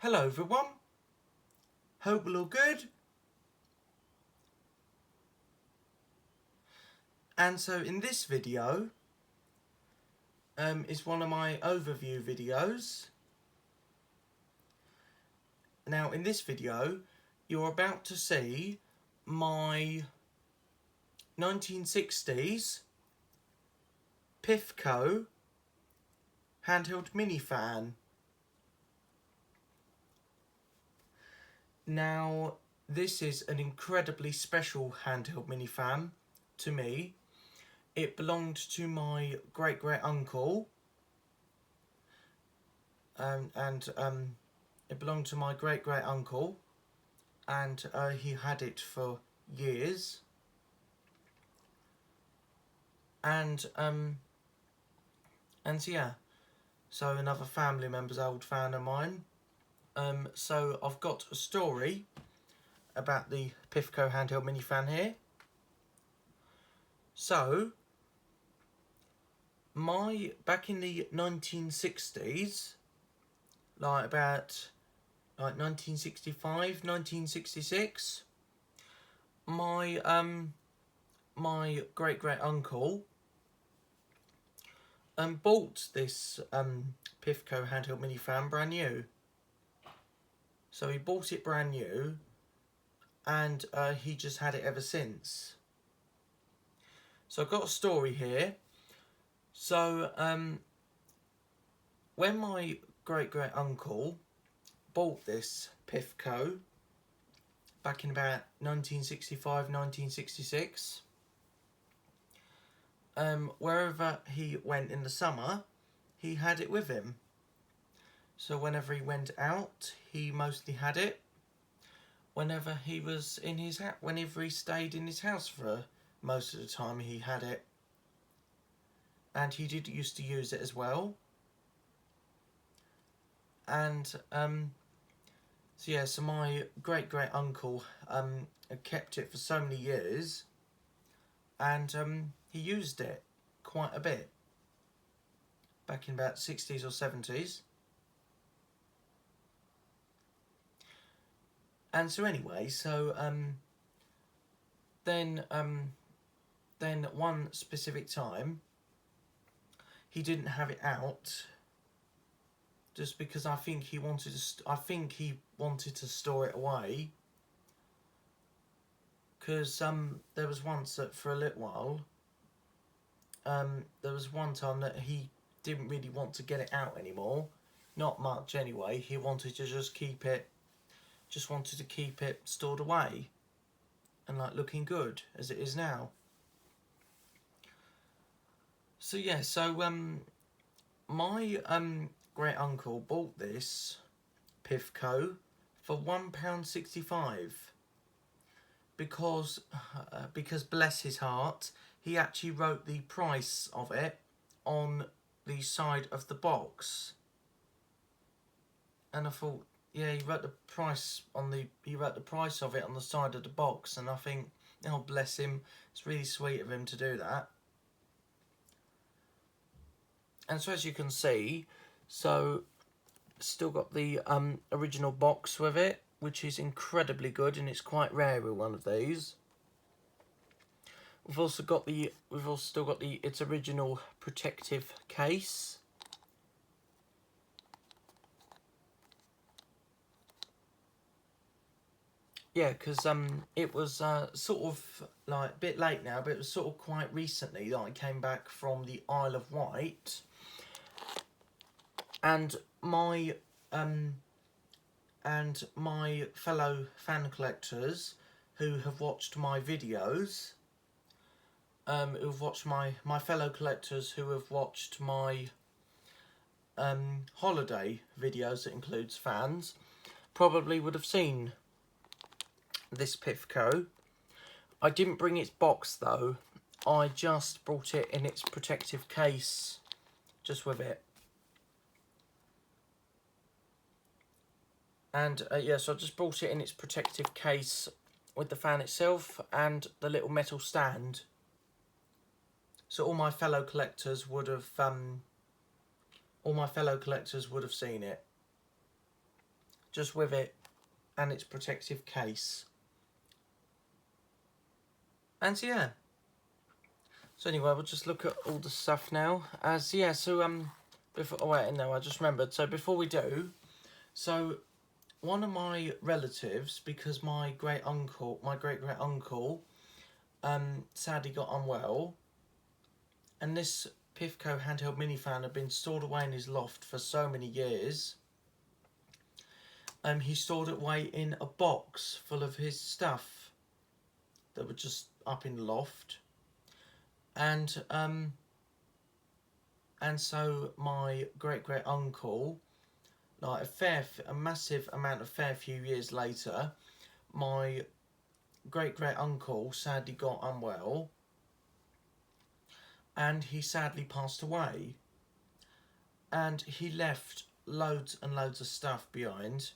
Hello everyone, hope we're all good. And so in this video is one of my overview videos. Now in this video you're about to see my 1960s Pifco handheld mini fan. Now this is an incredibly special handheld mini fan to me. It belonged to my great uncle and it belonged to my great uncle, and he had it for years. And so yeah, so another family member's old fan of mine. So I've got a story about the Pifco handheld mini fan here. So back in the 1960s, like 1965, 1966, my great uncle bought this Pifco handheld mini fan brand new. So he bought it brand new, and he just had it ever since. So I've got a story here. So when my great uncle bought this Pifco back in about 1965, 1966, wherever he went in the summer, he had it with him. So whenever he went out, he mostly had it. Whenever he was in his whenever he stayed in his house for most of the time, he had it. And he did used to use it as well. And so yeah, so my great uncle kept it for so many years, and he used it quite a bit back in about 60s or 70s. And so anyway, so then one specific time he didn't have it out, just because I think he wanted to store it away, because there was once that for a little while there was one time that he didn't really want to get it out anymore, not much anyway. He wanted to just keep it stored away and like looking good as it is now. So yeah, so my great uncle bought this Pifco for £1.65 because bless his heart, he actually wrote the price of it on the side of the box. And I thought, yeah, he wrote the price of it on the side of the box, and I think, oh bless him, it's really sweet of him to do that. And so as you can see, so still got the original box with it, which is incredibly good, and it's quite rare with one of these. We've also still got its original protective case. Yeah, because it was sort of like a bit late now, but it was sort of quite recently that I came back from the Isle of Wight, and my fellow fan collectors who have watched my videos, my fellow collectors who have watched my holiday videos that includes fans, probably would have seen this Pifco. I didn't bring its box though, I just brought it in its protective case, just with it. And yeah, so I just brought it in its protective case with the fan itself and the little metal stand. So all my fellow collectors would have seen it. just with it and its protective case. And so, yeah. So anyway, we'll just look at all the stuff now. Before, oh wait, no, I just remembered. So before we do, so one of my relatives, because my great great uncle, sadly got unwell, and this Pifco handheld mini fan had been stored away in his loft for so many years. He stored it away in a box full of his stuff that were just up in the loft, and so my great uncle, like a massive amount of fair few years later, my great uncle sadly got unwell, and he sadly passed away, and he left loads and loads of stuff behind.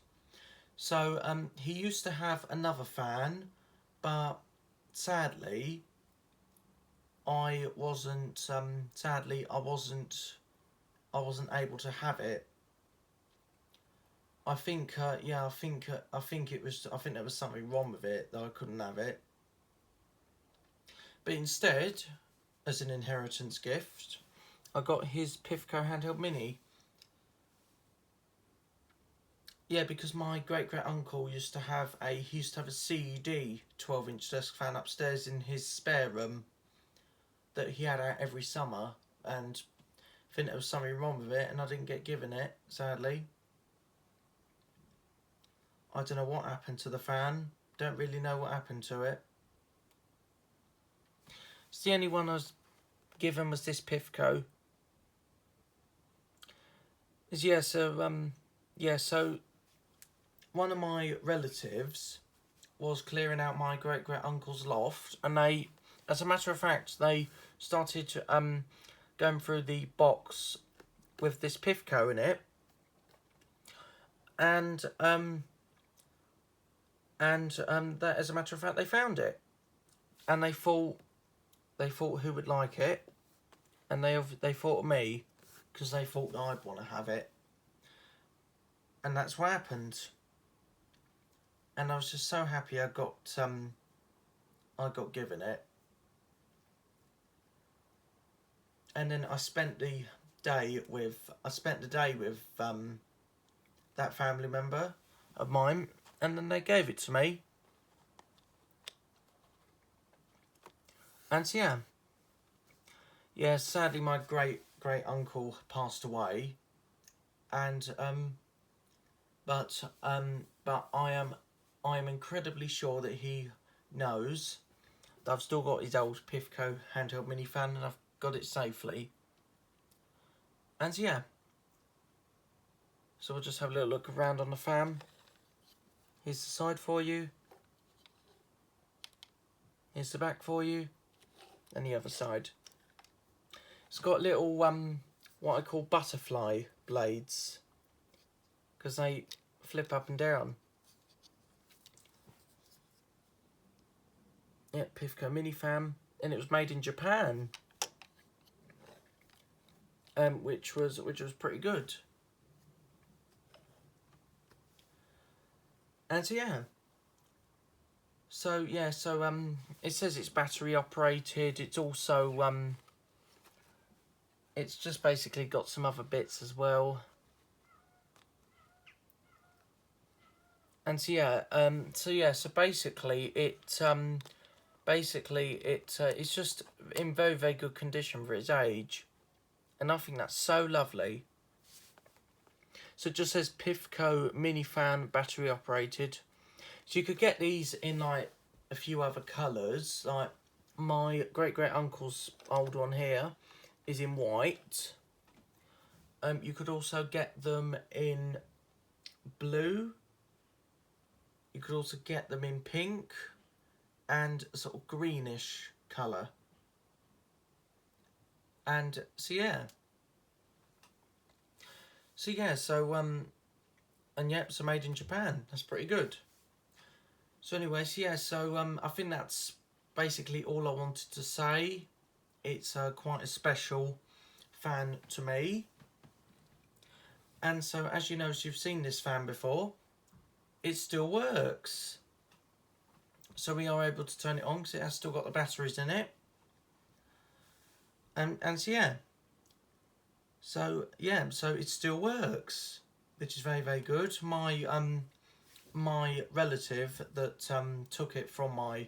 So he used to have another fan, but sadly I wasn't able to have it. I think there was something wrong with it that I couldn't have it. But instead, as an inheritance gift, I got his Pifco handheld mini. Yeah, because my great uncle used to have a CED 12-inch desk fan upstairs in his spare room that he had out every summer, and I think there was something wrong with it and I didn't get given it, sadly. I don't know what happened to the fan. Don't really know what happened to it. It's the only one I was given was this Pifco. So one of my relatives was clearing out my great uncle's loft, and they, as a matter of fact, they started going through the box with this Pifco in it, and that, as a matter of fact, they found it, and they thought who would like it, and they thought of me, because they thought that I'd want to have it, and that's what happened. And I was just so happy I got given it. And then I spent the day with that family member of mine, and then they gave it to me. And so, sadly my great uncle passed away, and but I am incredibly sure that he knows that I've still got his old Pifco handheld mini fan, and I've got it safely. And so we'll just have a little look around on the fan. Here's the side for you. Here's the back for you. And the other side. It's got little what I call butterfly blades, because they flip up and down. Yeah, Pifco mini fan, and it was made in Japan, which was pretty good. And so it says it's battery operated. It's also it's just basically got some other bits as well. And so basically it's just in very, very good condition for its age, and I think that's so lovely. So it just says Pifco mini fan, battery operated. So you could get these in like a few other colours. Like my great uncle's old one here is in white. You could also get them in blue. You could also get them in pink and a sort of greenish colour. And so made in Japan. That's pretty good. So anyway, I think that's basically all I wanted to say. It's quite a special fan to me. And so, as you know, you've seen this fan before. it still works. So we are able to turn it on because it has still got the batteries in it. And so yeah. So it still works, which is very, very good. My relative that took it from my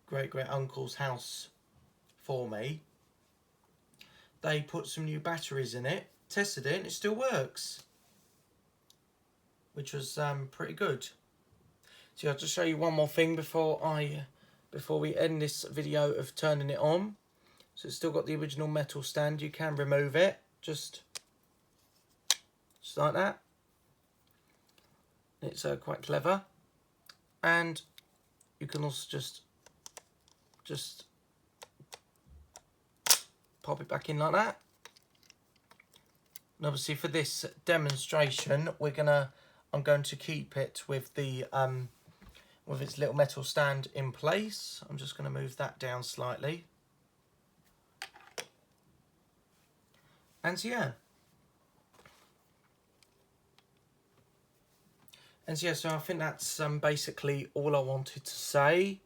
great uncle's house for me, they put some new batteries in it, tested it, and it still works, which was pretty good. So I'll just show you one more thing before we end this video of turning it on. So it's still got the original metal stand. You can remove it just like that. It's quite clever, and you can also just pop it back in like that. And obviously for this demonstration, I'm going to keep it with the with its little metal stand in place. I'm just going to move that down slightly. And so yeah. So I think that's basically all I wanted to say.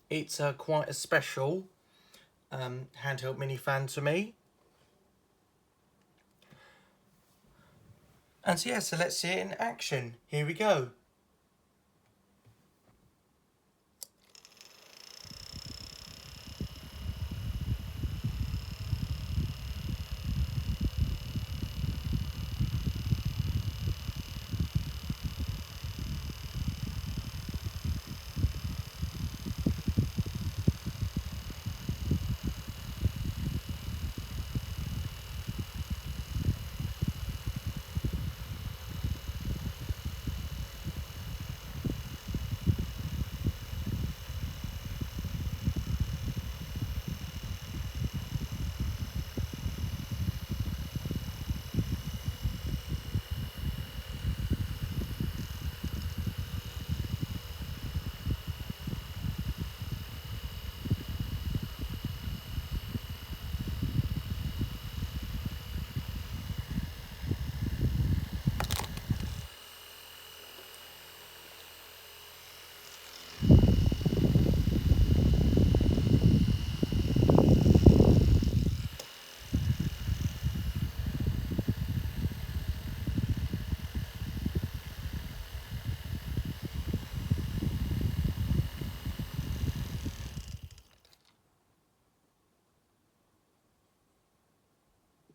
It's quite a special handheld mini fan to me. And so yeah, so let's see it in action. Here we go.